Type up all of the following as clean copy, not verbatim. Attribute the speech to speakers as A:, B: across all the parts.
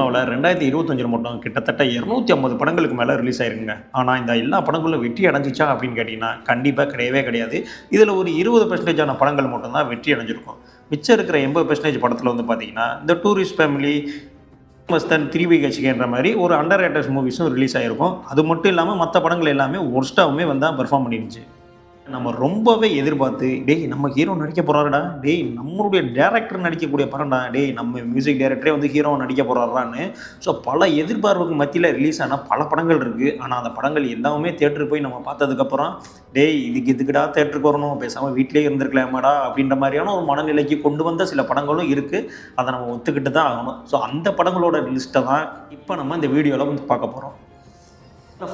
A: சினிமாவில் 2025 மட்டும் கிட்டத்தட்ட 250 படங்களுக்கு மேலே ரிலீஸ் ஆயிருக்குங்க. ஆனால் இந்த எல்லா படங்களும் வெற்றி அடைஞ்சிச்சா அப்படின்னு கேட்டிங்கன்னா கண்டிப்பாக கிடையவே கிடையாது. இதில் ஒரு 20% படங்கள் மட்டும்தான் வெற்றி அடைஞ்சிருக்கும். மிச்சம் இருக்கிற 80% படத்தில் வந்து பார்த்தீங்கன்னா இந்த டூரிஸ்ட் ஃபேமிலி மஸ்தான் 3BHKன்ற மாதிரி ஒரு அண்டர் ரேட்டட் மூவிஸும் ரிலீஸ் ஆகிருக்கும். அது மட்டும் இல்லாமல் மற்ற படங்கள் எல்லாமே ஒர்ஸ்ட்டாகவுமே வந்து பெர்ஃபார்ம் பண்ணிருந்துச்சு. நம்ம ரொம்பவே எதிர்பார்த்து, டேய் நம்ம ஹீரோ நடிக்க போறாருடா, டேய் நம்மளுடைய டைரக்டர் நடிக்கக்கூடிய படம்டா, டேய் நம்ம மியூசிக் டைரக்டரே வந்து ஹீரோவை நடிக்க போறாருடான்னு ஸோ பல எதிர்பார்ப்புக்கு மத்தியில் ரிலீஸ் ஆன பல படங்கள் இருக்குது. ஆனால் அந்த படங்கள் எல்லாமே தேட்டருக்கு போய் நம்ம பார்த்ததுக்கப்புறம், டேய் இதுக்குடா தேட்டருக்கு வரணும், பேசாமல் வீட்டிலே இருந்திருக்கலாமாடா அப்படின்ற மாதிரியான ஒரு மனநிலைக்கு கொண்டு வந்த சில படங்களும் இருக்குது. அதை நம்ம ஒத்துக்கிட்டு தான் ஆகணும். ஸோ அந்த படங்களோட லிஸ்ட்டை தான் இப்போ நம்ம இந்த வீடியோவில் வந்து பார்க்க போகிறோம்.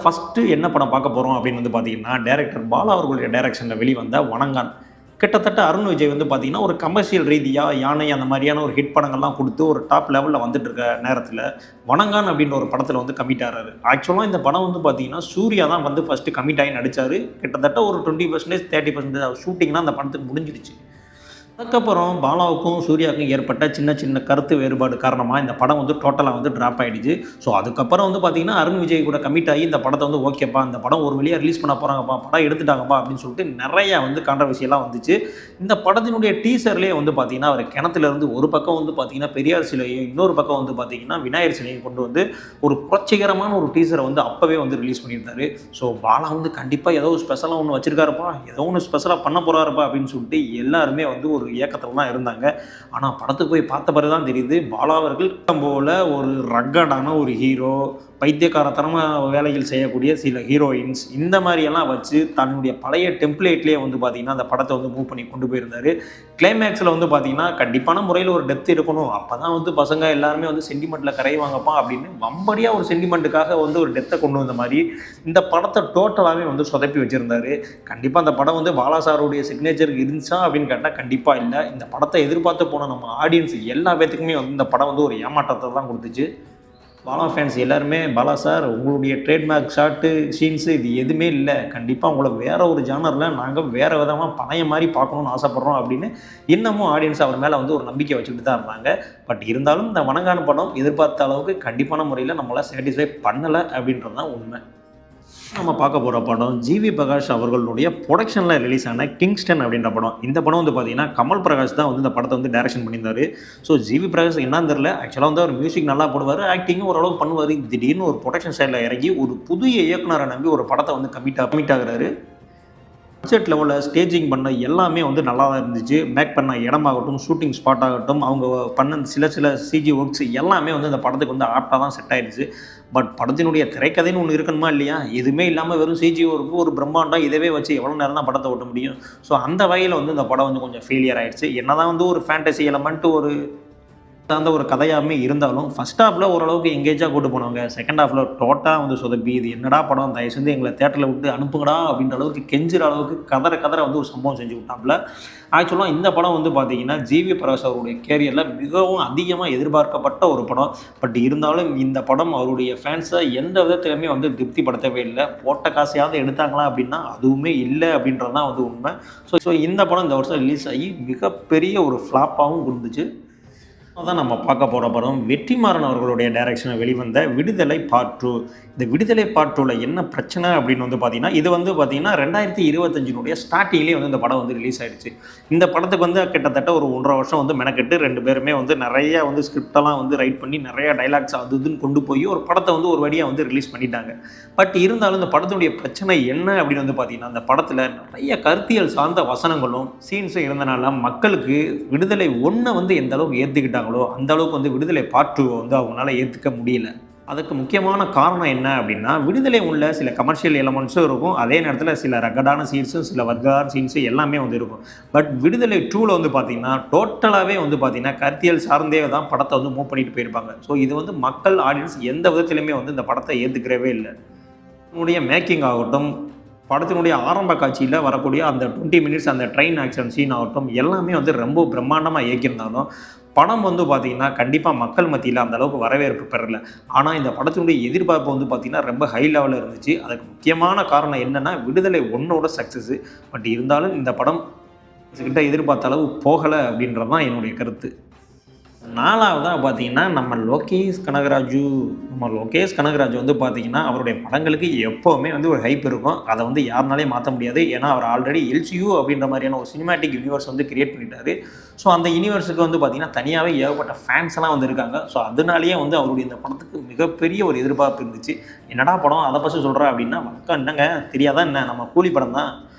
A: ஃபஸ்ட்டு என்ன படம் பார்க்க போகிறோம் அப்படின்னு வந்து பார்த்தீங்கன்னா, டைரக்டர் பாலா அவர்களுடைய டைரக்ஷனில் வெளிவந்த வணங்கான். கிட்டத்தட்ட அருண் விஜய் வந்து பார்த்தீங்கன்னா ஒரு கமர்ஷியல் ரீதியாக யானை அந்த மாதிரியான ஒரு ஹிட் படங்கள்லாம் கொடுத்து ஒரு டாப் லெவலில் வந்துட்டு இருக்க நேரத்தில் வணங்கான் அப்படின்ற ஒரு படத்தில் வந்து கமிட் ஆகிறாரு. ஆக்சுவலாக இந்த படம் வந்து பார்த்தீங்கன்னா சூர்யா தான் வந்து ஃபஸ்ட்டு கமிட் ஆகி நடித்தார். கிட்டத்தட்ட ஒரு 20% 30% ஷூட்டிங்லாம் அந்த படத்துக்கு முடிஞ்சிடுச்சு. அதுக்கப்புறம் பாலாவுக்கும் சூர்யாவுக்கும் ஏற்பட்ட சின்ன சின்ன கருத்து வேறுபாடு காரணமாக இந்த படம் வந்து டோட்டலாக வந்து ட்ராப் ஆகிடுச்சு. ஸோ அதுக்கப்புறம் வந்து பார்த்திங்கன்னா அருண் விஜய் கூட கமிட் ஆகி இந்த படத்தை வந்து ஓகேப்பா இந்த படம் ஒரு வழியாக ரிலீஸ் பண்ண போகிறாங்கப்பா, படம் எடுத்துட்டாங்கப்பா அப்படின்னு சொல்லிட்டு நிறையா வந்து கான்ட்ரவர்சியெல்லாம் வந்துச்சு. இந்த படத்தினுடைய டீசர்லேயே வந்து பார்த்திங்கன்னா அவர் கிணத்துலேருந்து ஒரு பக்கம் வந்து பார்த்திங்கன்னா பெரியார் சிலையும் இன்னொரு பக்கம் வந்து பார்த்திங்கன்னா விநாயகர் சிலையும் கொண்டு வந்து ஒரு புரட்சிகரமான ஒரு டீசரை வந்து அப்போவே வந்து ரிலீஸ் பண்ணியிருந்தாரு. ஸோ பாலா வந்து கண்டிப்பாக ஏதோ ஸ்பெஷலாக ஒன்று வச்சுருக்காருப்பா, ஏதோ ஒன்று ஸ்பெஷலாக பண்ண போகிறாருப்பா அப்படின்னு சொல்லிட்டு எல்லாருமே வந்து ஒரு இயக்கத்தில் தான் இருந்தாங்க. ஆனால் படத்துக்கு போய் பார்த்த பிறகு தான் தெரியுது பாலா அவர்கள் போல ஒரு ரக்கடான ஒரு ஹீரோ, பைத்தியக்காரத்தனமாக வேலைகள் செய்யக்கூடிய சில ஹீரோயின்ஸ் இந்த மாதிரியெல்லாம் வச்சு தன்னுடைய பழைய டெம்ப்ளேட்லேயே வந்து பார்த்திங்கன்னா அந்த படத்தை வந்து மூவ் பண்ணி கொண்டு போயிருந்தார். கிளைமேக்ஸில் வந்து பார்த்திங்கன்னா கண்டிப்பான முறையில் ஒரு டெப்த் இருக்கணும், அப்போ தான் வந்து பசங்க எல்லாருமே வந்து சென்டிமெண்ட்டில் கரைவாங்கப்பா அப்படின்னு வம்படியாக ஒரு சென்டிமெண்ட்டுக்காக வந்து ஒரு டெத்தை கொண்டு வந்த மாதிரி இந்த படத்தை டோட்டலாகவே வந்து சொதப்பி வச்சுருந்தாரு. கண்டிப்பாக அந்த படம் வந்து பாலா சாருடைய சிக்னேச்சருக்கு இருந்துச்சா அப்படின்னு கேட்டால் கண்டிப்பாக இல்லை. இந்த படத்தை எதிர்பார்த்து போன நம்ம ஆடியன்ஸ் எல்லா பேத்துக்குமே வந்து இந்த படம் வந்து ஒரு ஏமாற்றத்தை தான் கொடுத்துச்சு. பாலா ஃபேன்ஸ் எல்லாருமே பாலா சார் உங்களுடைய ட்ரேட்மார்க் ஷாட்டு சீன்ஸு இது எதுவுமே இல்லை, கண்டிப்பாக உங்களை வேறு ஒரு ஜானரில் நாங்கள் வேறு விதமாக பழைய மாதிரி பார்க்கணுன்னு ஆசைப்பட்றோம் அப்படின்னு இன்னமும் ஆடியன்ஸ் அவர் மேலே வந்து ஒரு நம்பிக்கை வச்சுக்கிட்டு தான் இருந்தாங்க. பட் இருந்தாலும் இந்த வணங்கான் படம் எதிர்பார்த்த அளவுக்கு கண்டிப்பான முறையில் நம்மளை சாட்டிஸ்ஃபை பண்ணலை அப்படின்றது தான் உண்மை. நம்ம பார்க்க போகிற படம் ஜிவி பிரகாஷ் அவர்களுடைய ப்ரொடக்ஷனில் ரிலீஸ் ஆன கிங்ஸ்டன் அப்படின்ற படம். இந்த படம் வந்து பார்த்தீங்கன்னா கமல் பிரகாஷ் தான் வந்து இந்த படத்தை வந்து டைரக்ஷன் பண்ணியிருந்தார். ஸோ ஜிவி பிரகாஷ் என்னன்னு தெரியல, ஆக்சுவலாக வந்து அவர் மியூசிக் நல்லா போடுவார், ஆக்டிங்கும் ஓரளவுக்கு பண்ணுவார். திடீர்னு ஒரு ப்ரொடக்ஷன் சைடில் இறங்கி ஒரு புதிய இயக்குனரை நம்பி ஒரு படத்தை வந்து கமிட் ஆகுறாரு. பட்ஜெட் லெவலில் ஸ்டேஜிங் பண்ண எல்லாமே வந்து நல்லா தான் இருந்துச்சு. மேக் பண்ண இடமாகட்டும், ஷூட்டிங் ஸ்பாட் ஆகட்டும், அவங்க பண்ண சில சிஜி ஒர்க்ஸ் எல்லாமே வந்து அந்த படத்துக்கு வந்து ஆப்டாக தான் செட் ஆயிடுச்சு. பட் படத்தினுடைய திரைக்கதைன்னு ஒன்று இருக்கணுமா இல்லையா, எதுவுமே இல்லாமல் வெறும் சிஜி ஒர்க்கு ஒரு பிரம்மாண்டம் இதவே வச்சு எவ்வளோ நேரம் தான் படத்தை ஓட்ட முடியும். ஸோ அந்த வகையில் வந்து இந்த படம் வந்து கொஞ்சம் ஃபெயிலியர் ஆகிடுச்சு. என்ன தான் வந்து ஒரு ஃபேண்டசி எலமெண்ட்டு ஒரு அந்த ஒரு கதையாகவே இருந்தாலும் ஃபஸ்ட் ஹாஃபில் ஓரளவுக்கு எங்கேஜாக கூட்டு போனவங்க செகண்ட் ஹாஃபில் டோட்டலாக வந்து சொதப்பி இது என்னடா படம், தயவு செஞ்சு எங்களை தேட்டரில் விட்டு அனுப்புங்கடா அப்படின்ற அளவுக்கு கெஞ்சுற அளவுக்கு கதற வந்து ஒரு சம்பவம் செஞ்சு விட்டாப்புல. ஆக்சுவலாக இந்த படம் வந்து பார்த்திங்கன்னா ஜிவி பிரகாஷ் அவருடைய கேரியரில் மிகவும் அதிகமாக எதிர்பார்க்கப்பட்ட ஒரு படம். பட் இருந்தாலும் இந்த படம் அவருடைய ஃபேன்ஸை எந்த விதத்துலையுமே வந்து திருப்திப்படுத்தவே இல்லை. போட்ட காசையாவது எடுத்தாங்களா அப்படின்னா அதுவுமே இல்லை அப்படின்றது தான் வந்து உண்மை. ஸோ இந்த படம் இந்த வருஷம் ரிலீஸ் ஆகி மிகப்பெரிய ஒரு ஃப்ளாப்பாகவும் இருந்துச்சு. அதான் நம்ம பார்க்க போகிற படம் வெற்றிமாறன் அவர்களுடைய டைரக்ஷனில் வெளிவந்த விடுதலை பார்ட் 2. இந்த விடுதலை பார்ட் 2ல் என்ன பிரச்சனை அப்படின்னு வந்து பார்த்திங்கன்னா இது வந்து பார்த்திங்கன்னா 2025 ஸ்டார்டிங்லேயே வந்து இந்த படம் வந்து ரிலீஸ் ஆகிடுச்சு. இந்த படத்துக்கு வந்து கிட்டத்தட்ட ஒரு 1.5 வருஷம் வந்து மெனக்கெட்டு 2 பேருமே வந்து நிறைய வந்து ஸ்கிரிப்டெல்லாம் வந்து ரைட் பண்ணி நிறைய டைலாக்ஸ் அது இதுன்னு கொண்டு போய் ஒரு படத்தை வந்து ஒரு வழியாக வந்து ரிலீஸ் பண்ணிட்டாங்க. பட் இருந்தாலும் இந்த படத்தினுடைய பிரச்சனை என்ன அப்படின்னு வந்து பார்த்திங்கன்னா அந்த படத்தில் நிறைய கருத்தியல் சார்ந்த வசனங்களும் சீன்ஸும் இருந்தனால மக்களுக்கு விடுதலை 1 வந்து எந்த அளவுக்கு ஏற்றுக்கிட்டாங்க அந்த அளவுக்கு வந்து விடுதலை பார்ட் 2 வந்து அவங்களால ஏற்றுக்க முடியல. அதுக்கு முக்கியமான காரணம் என்ன அப்படின்னா விடுதலை உள்ள சில கமர்ஷியல் எலமெண்ட்ஸும் இருக்கும், அதே நேரத்தில் சில ரகடான சீன்ஸும் சில வர்க்கான சீன்ஸும் எல்லாமே வந்து இருக்கும். பட் விடுதலை 2ல் வந்து பார்த்திங்கன்னா டோட்டலாகவே வந்து பார்த்திங்கன்னா கருத்தியல் சார்ந்தே தான் படத்தை வந்து மூவ் பண்ணிட்டு போயிருப்பாங்க. ஸோ இது வந்து மக்கள் ஆடியன்ஸ் எந்த விதத்துலையுமே வந்து இந்த படத்தை ஏற்றுக்கிறவே இல்லை. இதனுடைய மேக்கிங் ஆகட்டும், படத்தினுடைய ஆரம்ப காட்சியில் வரக்கூடிய அந்த 20 மினிட்ஸ் அந்த ட்ரெயின் ஆக்ஷன் சீன் ஆகட்டும் எல்லாமே வந்து ரொம்ப பிரம்மாண்டமாக இயக்கியிருந்தாலும் படம் வந்து பார்த்திங்கன்னா கண்டிப்பாக மக்கள் மத்தியில் அந்தளவுக்கு வரவேற்பு பெறலை. ஆனால் இந்த படத்தினுடைய எதிர்பார்ப்பு வந்து பார்த்திங்கன்னா ரொம்ப ஹை லெவலில் இருந்துச்சு. அதுக்கு முக்கியமான காரணம் என்னென்னா விடுதலை 1 சக்ஸஸ்ஸு. பட் இருந்தாலும் இந்த படம் கிட்ட எதிர்பார்த்த அளவு போகலை அப்படின்றது தான் என்னுடைய கருத்து. 4வதாக பார்த்தீங்கன்னா, நம்ம லோகேஷ் கனகராஜு வந்து பார்த்தீங்கன்னா, அவருடைய படங்களுக்கு எப்பவுமே வந்து ஒரு ஹைப் இருக்கும். அத வந்து யாருனாலயும் மாத்த முடியாது. ஏன்னா, அவர் ஆல்ரெடி எல்சியூ அப்படின்ற மாரியான ஒரு சினிமேட்டிக் யூனிவர்ஸ் வந்து கிரியேட் பண்ணிட்டாரு. ஸோ, அந்த யூனிவர்ஸுக்கு வந்து பார்த்தீங்கன்னா, தனியாவே ஏகப்பட்ட ஃபேன்ஸ்லாம் வந்து இருக்காங்க. ஸோ, அதனாலேயே வந்து அவருடைய இந்த படத்துக்கு மிகப்பெரிய ஒரு எதிர்பார்ப்பு இருந்துச்சு. "என்னடா படம் அத ஃபர்ஸ்ட்டு சொல்ற?" அப்படின்னா, "மக்கா என்னங்க தெரியாதா என்ன? நம்ம கூலி படம் தான்."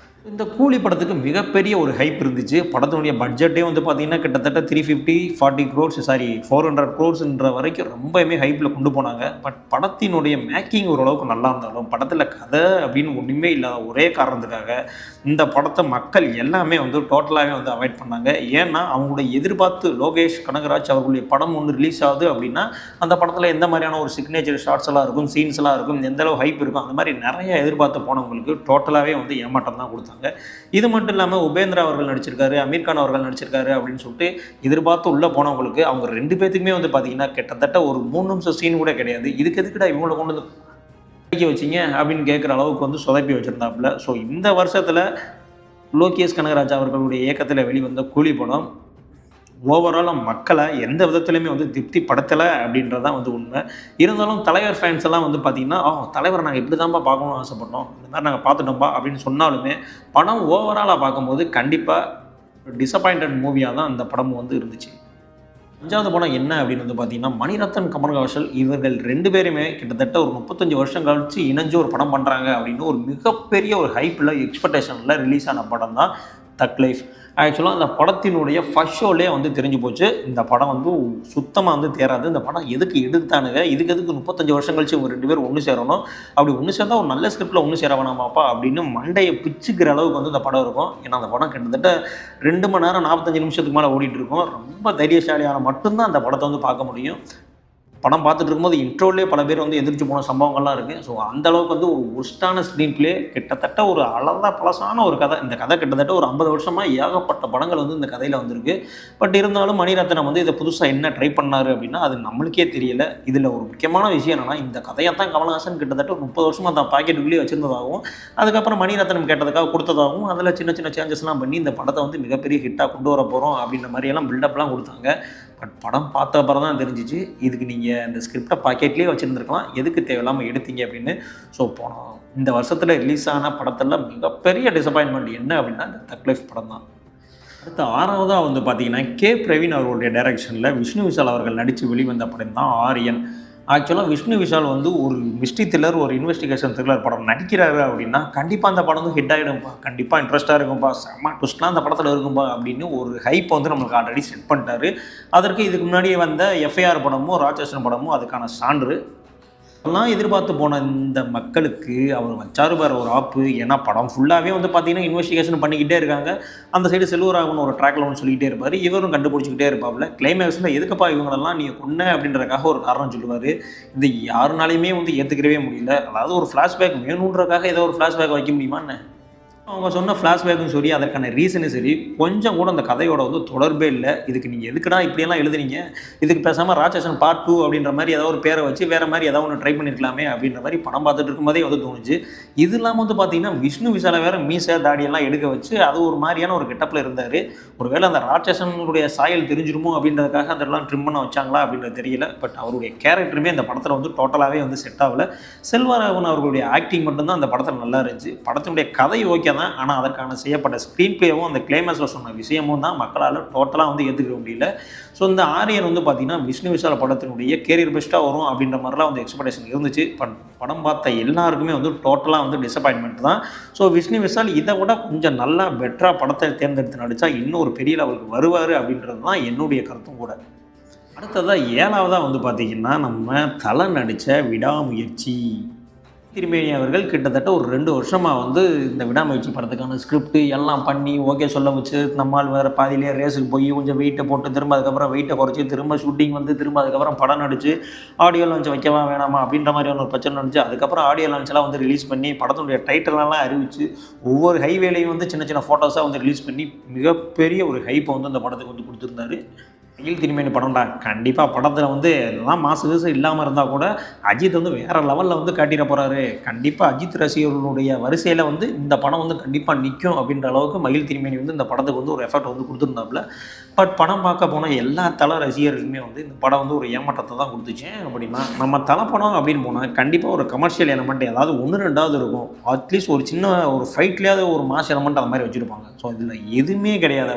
A: இந்த கூலி படத்துக்கு மிகப்பெரிய ஒரு ஹைப் இருந்துச்சு. படத்தினுடைய பட்ஜெட்டே வந்து பார்த்தீங்கன்னா, கிட்டத்தட்ட 350, 40 க்ரோர்ஸ் 400 க்ரோர்ஸ்ன்ற வரைக்கும் ரொம்பவுமே ஹைப்ல கொண்டு போனாங்க. பட் படத்தினுடைய மேக்கிங் ஓரளவுக்கு நல்லா இருந்தாலும், படத்தில கதை அப்படின்னு ஒண்ணுமே இல்லாத ஒரே காரணத்துக்காக, இந்த படத்த மக்கள் எல்லாமே வந்து டோட்டலாவே வந்து அவாய்ட் பண்ணாங்க. ஏன்னா, அவங்களுடைய எதிர்பார்த்து லோகேஷ் கனகராஜ் அவர்களுடைய படம் ஒண்ணு ரிலீஸ் ஆகுது அப்படின்னா, அந்த படத்தில எந்த மாரியான ஒரு சிக்னேச்சர் ஷாட்ஸ் எல்லாம் இருக்கும், சீன்ஸ்லாம் இருக்கும், எந்த அளவு ஹைப் இருக்கும், அந்த மாரி நெறைய எதிர்பார்த்து போனவங்களுக்கு டோட்டலாவே வந்து ஏமாற்றம் தான் குடுத்தாங்க. இது மட்டும் இல்லாம உபேந்திரா அவர்கள் நடிச்சிருக்காரு, அமீர் கான் அவர்கள் நடிச்சிருக்காரு அப்படின்னு சொல்லிட்டு எதிர்பார்த்து உள்ள போனவங்களுக்கு அவங்க 2 பேத்துக்குமே வந்து பார்த்தீங்கன்னா, கிட்டத்தட்ட ஒரு 3 நிமிஷம் சீன் கூட கிடையாது. இதுக்கு எதுக்குடா இவங்கள கொண்டு வந்து நடிக்க வச்சீங்க அப்படின்னு கேட்குற அளவுக்கு வந்து சொதப்பி வச்சிருந்தாப்புல. ஸோ இந்த வருஷத்துல லோகேஷ் கனகராஜ் அவர்களுடைய இயக்கத்துல வெளிவந்த கூலி படம் ஓவராலா மக்கள எந்த விதத்திலுமே வந்து திருப்தி படுத்தல அப்படின்றது தான் வந்து உண்மை. இருந்தாலும் தலைவர் ஃபேன்ஸ் எல்லாம் வந்து பார்த்தீங்கன்னா, தலைவர நாங்க இப்படி தான்ப்பா பார்க்கணும்னு ஆசைப்பட்டோம். இந்த மாரி நாங்க பார்த்துட்டோம்ப்பா" அப்படின்னு சொன்னாலுமே, படம் ஓவராலா பார்க்கும்போது கண்டிப்பா டிசப்பாயிண்டட் மூவியா தான் அந்த படம் வந்து இருந்துச்சு. 5வது படம் என்ன அப்படின்னு வந்து பார்த்தீங்கன்னா, மணிரத்னம், கமல்ஹாசன் இவர்கள் 2 பேருமே கிட்டத்தட்ட ஒரு 35 வருஷம் கழிச்சு இணைஞ்சு ஒரு படம் பண்றாங்க அப்படின்னு ஒரு மிகப்பெரிய ஒரு ஹைப்ல, எக்ஸ்பெக்டேஷன்ல ரிலீஸ் ஆன படம் தான் தக் லைஃப். ஆக்சுவலா அந்த படத்தினுடைய ஃபர்ஸ்ட் ஷோலயே வந்து தெரிஞ்சு போச்சு. இந்த படம் வந்து சுத்தமா வந்து தேறாது. இந்த படம் எதுக்கு எடுத்தானுங்க? இதுக்கு எதுக்கு 35 வருஷம் கழிச்சு இவங்க 2 பேரும் ஒண்ணு சேரணும்? அப்படி ஒண்ணு சேர்ந்தா ஒரு நல்ல ஸ்கிரிப்ட்ல ஒண்ணு சேர வேணாமாப்பா? அப்படின்னு மண்டைய பிச்சுக்கிற அளவுக்கு வந்து இந்த படம் இருக்கும். ஏன்னா அந்த படம் கிட்டத்தட்ட 2 மணி நேரம் 45 நிமிஷத்துக்கு மேல ஓடிட்டு இருக்கும். ரொம்ப தைரியசாலியால மட்டும் தான் அந்த படத்த வந்து பார்க்க முடியும். படம் பார்த்துட்டு இருக்கும்போது இன்ட்ரோலயே பல பேர் வந்து எந்திரிச்சு போன சம்பவங்கள்லாம் இருக்குது. ஸோ அந்த அளவுக்கு வந்து ஒரு ஒர்ஸ்ட்டான ஸ்க்ரீன் ப்ளே, கிட்டத்தட்ட ஒரு அளந்தா பழசான ஒரு கதை. இந்த கதை கிட்டத்தட்ட ஒரு 50 வருஷமா ஏகப்பட்ட படங்கள் வந்து இந்த கதையில வந்திருக்கு. பட் இருந்தாலும் மணிரத்னம் வந்து இதை புதுசாக என்ன ட்ரை பண்ணாரு அப்படின்னா அது நம்மளுக்கே தெரியல. இதில் ஒரு முக்கியமான விஷயம் என்னன்னா, இந்த கதையை தான் கமல்ஹாசன் கிட்டத்தட்ட ஒரு 30 வருஷமா தான் பாக்கெட்டுக்குள்ளேயே வச்சிருந்ததாகவும், அதுக்கப்புறம் மணிரத்னம் கேட்டதுக்காக கொடுத்ததாகவும், அதில் சின்ன சின்ன சேஞ்சஸ்லாம் பண்ணி இந்த படத்தை வந்து மிகப்பெரிய ஹிட்டாக கொண்டு வர போகிறோம் அப்படின்ற மாதிரியெல்லாம் பில்டப்லாம் கொடுத்தாங்க. பட் படம் பார்த்த அப்புறம் தான் தெரிஞ்சிச்சு, இதுக்கு நீங்கள் இந்த ஸ்கிரிப்டை பாக்கெட்லேயே வச்சுருந்துருக்கலாம், எதுக்கு தேவையில்லாமல் எடுத்தீங்க அப்படின்னு. ஸோ போனோம் இந்த வருஷத்தில் ரிலீஸ் ஆன படத்தில் மிகப்பெரிய டிசப்பாயின்மெண்ட் என்ன அப்படின்னா இந்த தக் லைஃப் படம் தான். அடுத்து 6வதாக வந்து பார்த்தீங்கன்னா, பிரவீன் அவர்களுடைய டைரக்ஷனில் விஷ்ணு விஷால் அவர்கள் நடித்து வெளிவந்த படம் தான் ஆரியன். ஆக்சுவலாக விஷ்ணு விஷால் வந்து ஒரு மிஸ்ட்ரி த்ரில்லர், ஒரு இன்வெஸ்டிகேஷன் த்ரில்லர் படம் நடிக்கிறாரு அப்படின்னா, கண்டிப்பாக அந்த படம் வந்து ஹிட் ஆகிடும்பா, கண்டிப்பாக இன்ட்ரெஸ்ட்டாக இருக்கும்பா, செம்ம ட்விஸ்ட்லாம் அந்த படத்தில் இருக்கும்பா அப்படின்னு ஒரு ஹைப் வந்து நம்மளுக்கு ஆல்ரெடி செட் பண்ணிட்டாரு. அதற்கு இதுக்கு முன்னாடியே வந்த எஃப்ஐஆர் படமும் ராட்சசன் படமும் அதுக்கான சான்று. அதெல்லாம் எதிர்பார்த்து போன இந்த மக்களுக்கு அவர் வச்சாரு பாரு ஒரு ஆப்பு. ஏன்னா படம் ஃபுல்லாகவே வந்து பார்த்தீங்கன்னா இன்வெஸ்டிகேஷன் பண்ணிக்கிட்டே இருக்காங்க. அந்த சைடு செல்வராகவன் ஒரு ட்ராக்ல ஒன்று சொல்லிக்கிட்டே இருப்பார், இவரும் கண்டுபிடிச்சிக்கிட்டே இருப்பாப்புல. கிளைமேக்ஸில் எதுக்குப்பா இவங்களெல்லாம் நீங்கள் கொன்ன அப்படின்றதுக்காக ஒரு காரணம் சொல்லுவார். இது யாருனாலையுமே வந்து ஏற்றுக்கவே முடியல. அதாவது ஒரு ஃப்ளாஷ்பேக் வேணுன்றதுக்காக ஏதோ ஒரு ஃப்ளாஷ்பேக் வைக்க முடியுமா என்ன? அவங்க சொன்ன ஃப்ளாஷ்பேக்கும் சரி, அதற்கான ரீசனும் சரி, கொஞ்சம் கூட அந்த கதையோட வந்து தொடர்பே இல்லை. இதுக்கு நீங்கள் எதுக்குடா இப்படியெல்லாம் எழுதுனீங்க? இதுக்கு பேசாமல் ராட்சசன் பார்ட் 2 அப்படின்ற மாதிரி ஏதாவது ஒரு பேரை வச்சு வேறு மாதிரி ஏதாவது ஒன்று ட்ரை பண்ணியிருக்கலாமே அப்படின்ற மாதிரி படம் பார்த்துட்டு இருக்கும்போதே வந்து தோணுச்சு. இது இல்லாமல் வந்து பார்த்தீங்கன்னா, விஷ்ணு விஷாலை வேறு மீசை தாடியெல்லாம் எடுக்க வச்சு அது ஒரு மாதிரியான ஒரு கெட்டப்பில் இருந்தார். ஒருவேளை அந்த ராட்சசனுடைய சாயல் தெரிஞ்சிருமோ அப்படின்றதுக்காக அதெல்லாம் ட்ரிம் பண்ண வச்சாங்களா அப்படின்றது தெரியல. பட் அவருடைய கேரக்டருமே அந்த படத்தில் வந்து டோட்டலாகவே வந்து செட் ஆகலை. செல்வராகவன் அவர்களுடைய ஆக்டிங் மட்டும்தான் அந்த படத்தில் நல்லா இருந்துச்சு. படத்தினுடைய கதை ஓகே தான், ஆனால் அதற்கான செய்யப்பட்ட ஸ்க்ரீன் பிளேவும் அந்த கிளைமேக்ஸில் சொன்ன விஷயமும் தான் மக்களால் டோட்டலாக வந்து ஏற்றுக்க முடியல. ஸோ இந்த ஆரியன் வந்து பார்த்தீங்கன்னா விஷ்ணு விஷால் படத்தினுடைய கேரியர் பெஸ்ட்டாக வரும் அப்படின்ற மாதிரிலாம் வந்து எக்ஸ்பெக்டேஷன் இருந்துச்சு. படம் பார்த்த எல்லாருக்குமே வந்து டோட்டலாக வந்து டிசப்பாயின்மெண்ட் தான். ஸோ விஷ்ணு விஷால் இதை விட கொஞ்சம் நல்லா பெட்டராக படத்தை தேர்ந்தெடுத்து நடித்தா இன்னும் ஒரு பெரிய லெவலுக்கு வருவார் அப்படின்றது தான் என்னுடைய கருத்தும் கூட. அடுத்ததாக 7வதாக வந்து பார்த்திங்கன்னா, நம்ம தலை நடித்த விடாமுயற்சி. திருமேனி அவர்கள் கிட்டத்தட்ட ஒரு 2 வருஷமாக வந்து இந்த விடாமுயற்சி படத்துக்கான ஸ்கிரிப்ட் எல்லாம் பண்ணி ஓகே சொல்ல வச்சு, நம்மால் வேறு பாதியிலே ரேஸுக்கு போய் கொஞ்சம் வெயிட்டை போட்டு திரும்ப அதுக்கப்புறம் வெயிட்டை குறைச்சி திரும்ப ஷூட்டிங் வந்து திரும்ப அதுக்கப்புறம் படம் நடிச்சு ஆடியோ லான்ச் வைக்கவா வேணாமா அப்படின்ற மாதிரியான ஒரு பிரச்சனை இருந்துச்சு. அதுக்கப்புறம் ஆடியோ லான்ச்லாம் வந்து ரிலீஸ் பண்ணி படத்தினுடைய டைட்டிலெலாம் அறிவிச்சு ஒவ்வொரு ஹைவேலையும் வந்து சின்ன சின்ன ஃபோட்டோஸாக வந்து ரிலீஸ் பண்ணி மிகப்பெரிய ஒரு ஹைப்பை வந்து அந்த படத்துக்கு வந்து கொடுத்துருந்தாரு. மயில் திருமேனி படம்டா, கண்டிப்பாக படத்தில் வந்து எல்லாம் மாசு கீசு இல்லாமல் இருந்தால் கூட அஜித் வந்து வேறு லெவலில் வந்து காட்டிட போகிறாரு. கண்டிப்பாக அஜித் ரசிகர்களுடைய வரிசையில் வந்து இந்த படம் வந்து கண்டிப்பாக நிற்கும் அப்படின்ற அளவுக்கு மயில் திருமேனி வந்து இந்த படத்துக்கு வந்து ஒரு எஃபர்ட் வந்து கொடுத்துருந்தாப்புல. பட் படம் பார்க்க போனால் எல்லா தலை ரசிகர்களுக்குமே வந்து இந்த படம் வந்து ஒரு ஏமாற்றத்தை தான் கொடுத்துச்சு. அப்படின்னா நம்ம தலை படம் அப்படின்னு போனால் கண்டிப்பாக ஒரு கமர்ஷியல் எலமெண்ட் ஏதாவது ஒன்று ரெண்டாவது இருக்கும். அட்லீஸ்ட் ஒரு சின்ன ஒரு ஃபைட்லேயாவது ஒரு மாஸ் எலமெண்ட் அந்த மாதிரி வச்சுருப்பாங்க. ஸோ இதில் எதுவுமே கிடையாது.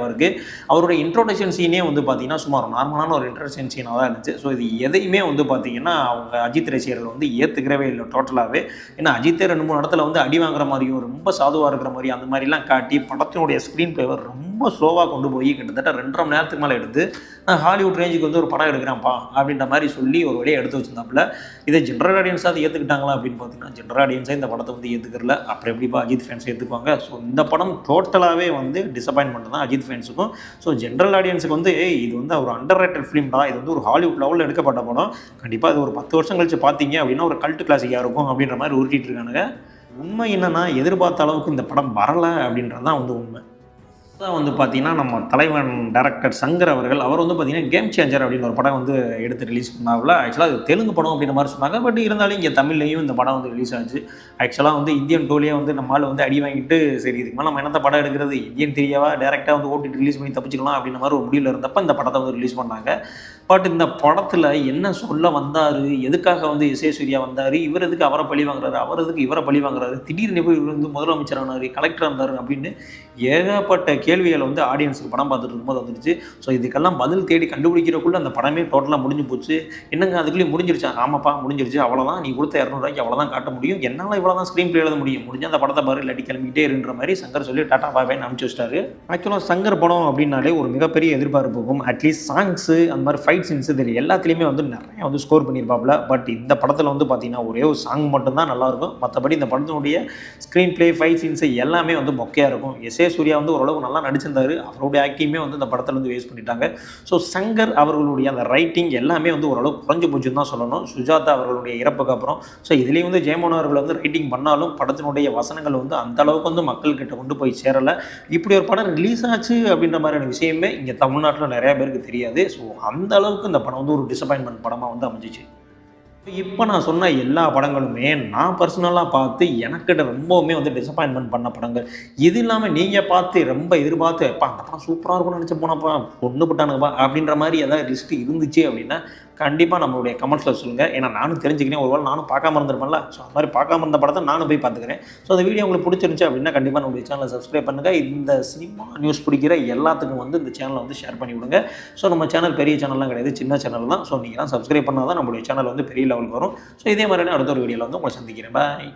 A: அவருடைய இன்ட்ரோடக்ஷன் சீனே வந்து பார்த்திங்கன்னா சுமார் நார்மலான ஒரு இன்ட்ரோடக்ஷன் சீனாக தான் இருந்துச்சு. ஸோ இது எதையுமே வந்து பார்த்திங்கன்னா அவங்க அஜித் ரசிகர்கள் வந்து ஏற்றுக்கிறவே இல்லை டோட்டலாகவே. ஏன்னா அஜித்தே 2-3 இடத்துல வந்து அடி வாங்குற மாதிரியும் ரொம்ப சாதுவாக இருக்கிற மாதிரி அந்த மாதிரிலாம் காட்டி படத்தினுடைய ஸ்க்ரீன் பிளேவை ரொம்ப ஸ்லோவாக கொண்டு போய் கிட்டத்தட்ட 2.5 மணி நேரத்துக்கு மேலே எடுத்து நான் ஹாலிவுட் ரேஞ்சுக்கு வந்து ஒரு படம் எடுக்கிறேன்ப்பா அப்படின்ற மாதிரி சொல்லி ஒரு வழியை எடுத்து வச்சிருந்தாப்புல. இதை ஜென்ரல் ஆடியன்ஸாக அதை ஏற்றுக்கிட்டாங்களா அப்படின்னு பார்த்தீங்கன்னா ஜென்ரல் ஆடியன்ஸாக இந்த படத்தை வந்து ஏற்றுக்கிறல. அப்புறம் எப்படிப்பா அஜித் ஃபேன்ஸ் ஏற்றுக்குவாங்க? ஸோ இந்த படம் டோட்டலாகவே வந்து டிசப்பாயின்மெண்ட் தான் அஜித் ஃபேன்ஸுக்கும். ஸோ ஜென்ரல் ஆடியன்ஸுக்கு வந்து இது வந்து ஒரு அண்டர் ரேட்டட் ஃபிலிம் தான், இது வந்து ஒரு ஹாலிவுட் லெவலில் எடுக்கப்பட்ட படம், கண்டிப்பாக இது ஒரு 10 வருஷம் கழிச்சு பார்த்தீங்க அப்படின்னா ஒரு கல்ட் கிளாசிக்காக இருக்கும் அப்படின்ற மாதிரி உருட்டிட்டு இருக்கானுங்க. உண்மை என்னன்னா எதிர்பார்த்த அளவுக்கு இந்த படம் வரலை அப்படின்றது தான் வந்து உண்மை. தான் வந்து பார்த்திங்கன்னா நம்ம தலைவன் டைரக்டர் சங்கர் அவர் வந்து பார்த்திங்கன்னா கேம் சேஞ்சர் அப்படின்னு ஒரு படம் வந்து எடுத்து ரிலீஸ் பண்ணாவில். ஆக்சுவலாக அது தெலுங்கு படம் அப்படின்ற மாதிரி சொன்னாங்க. பட் இருந்தாலும் இங்கே தமிழ்லையும் இந்த படம் வந்து ரிலீஸ் ஆச்சு. ஆக்சுவலாக வந்து இந்தியன் டோலியே வந்து நம்மளால் வந்து அடி வாங்கிட்டு சரி இதுக்கு மேலே நம்ம என்னத்த படம் எடுக்கிறது, இந்தியன் தெரியாவா டேரெக்டாக வந்து ஓட்டிட்டு ரிலீஸ் பண்ணி தப்பிச்சிக்கலாம் அப்படின்ற மாதிரி ஒரு முடிவில் இருந்தப்போ இந்த படத்தை வந்து ரிலீஸ் பண்ணாங்க. பட் இந்த படத்தில் என்ன சொல்ல வந்தார், எதுக்காக வந்து எஸ்.ஏ. சூர்யா வந்தார், இவர் எதுக்கு அவரை பழி வாங்குறாரு, அவர் எதுக்கு இவரை பழி வாங்குறாரு, திடீர்னு போய் இவர் வந்து முதலமைச்சர் ஆனார், கலெக்டர் இருந்தார் அப்படின்னு ஏகப்பட்ட கேள்விகளை வந்து ஆடியன்ஸுக்கு படம் பார்த்துட்டு இருக்கும்போது வந்துருச்சு. ஸோ இதுக்கெல்லாம் பதில் தேடி கண்டுபிடிக்கிறக்குள்ளே அந்த படமே டோட்டலாக முடிஞ்சு போச்சு. என்னங்க அதுக்குள்ளேயும் முடிஞ்சிருச்சா? ஆமாப்பா முடிஞ்சிருச்சு, அவ்வளோதான், நீ கொடுத்த 200 ரூபாய்க்கு அவ்வளோதான் காட்ட முடியும், என்னால் இவ்வளோ தான் ஸ்க்ரீன் பிளே எழுத முடியும், முடிஞ்ச அந்த படத்தை பாரு இல்லாட்டி கிளம்பிக்கிட்டே இருன்ற மாதிரி சங்கர் சொல்லி டாட்டா பாபாய்னு அனுப்பிச்சு வச்சிட்டாரு. ஆக்சுவலாக சங்கர் படம் அப்படின்னாலே ஒரு மிகப்பெரிய எதிர்பார்ப்பு இருக்கும். அட்லீஸ்ட் சாங்ஸு அந்த மாதிரி ஃபைட் சீன்ஸு இது எல்லாத்துலேயுமே வந்து நிறைய வந்து ஸ்கோர் பண்ணியிருப்பாப்புல. பட் இந்த படத்தில் வந்து பார்த்தீங்கன்னா ஒரே ஒரு சாங் மட்டும்தான் நல்லாயிருக்கும். மற்றபடி இந்த படத்தினுடைய ஸ்க்ரீன் பிளே ஃபைட் சீன்ஸு எல்லாமே வந்து மொக்கையாக இருக்கும். எஸ்.ஏ. சூர்யா வந்து ஓரளவுக்கு நல்லா நடிச்சிருந்தாரு. அவருடைய ஆக்டிங்குமே வந்து இந்த படத்தில் வந்து வேஸ்ட் பண்ணிட்டாங்க. ஸோ சங்கர் அவர்களுடைய அந்த ரைட்டிங் எல்லாமே வந்து ஓரளவுக்கு குறைஞ்சு போச்சுன்னு தான் சொல்லணும். சுஜாதா அவர்களுடைய இறப்புக்கு அப்புறம். ஸோ இதுலேயும் வந்து ஜெயமோகன் அவர்கள் வந்து ரைட்டிங் பண்ணாலும் படத்தினுடைய வசனங்கள் வந்து அந்த அளவுக்கு வந்து மக்கள்கிட்ட கொண்டு போய் சேரலை. இப்படி ஒரு படம் ரிலீஸ் ஆச்சு அப்படின்ற மாதிரியான விஷயமே இங்கே தமிழ்நாட்டில் நிறைய பேருக்கு தெரியாது. ஸோ அந்த அளவுக்கு இந்த படம் வந்து ஒரு டிசப்பாயின்மெண்ட் படமாக வந்து அமைஞ்சிச்சு. இப்போ நான் சொன்ன எல்லா படங்களுமே நான் பர்சனலாக பார்த்து எனக்கிட்ட ரொம்பவுமே வந்து டிசப்பாயின்மெண்ட் பண்ண படங்கள். இது இல்லாமல் நீங்கள் பார்த்து ரொம்ப எதிர்பார்த்து அப்பா அந்த படம் சூப்பராக இருக்கும்னு நினச்சி போனப்பா பொண்ணு போட்டானுங்கப்பா அப்படின்ற மாதிரி ஏதாவது லிஸ்ட்டு இருந்துச்சு அப்படின்னா கண்டிப்பாக நம்மளுடைய கமெண்ட்ஸில் சொல்லுங்கள். ஏன்னா நானும் தெரிஞ்சுக்கிறேன், ஒருவேளை நானும் பார்க்காம இருந்திருப்பேன்ல. ஸோ அந்த மாதிரி பார்க்காம இருந்த படத்தை நானும் போய் பார்த்துக்கிறேன். ஸோ அந்த வீடியோ உங்களுக்கு பிடிச்சிருந்துச்சு அப்படின்னா கண்டிப்பாக நம்மளுடைய சேனலை சப்ஸ்கிரைப் பண்ணுங்கள். இந்த சினிமா நியூஸ் பிடிக்கிற எல்லாத்துக்கும் வந்து இந்த சேனலை வந்து ஷேர் பண்ணி விடுங்க. ஸோ நம்ம சேனல் பெரிய சேனல்லாம் கிடையாது, சின்ன சேனல் தான். ஸோ நீங்கள் தான் சப்ஸ்கிரைப் பண்ணால் தான் நம்மளுடைய சேனல் வந்து பெரிய லெவலுக்கு வரும். ஸோ இதே மாதிரியான அடுத்த ஒரு வீடியோவில் வந்து உங்களை சந்திக்கிறேன். பாய்.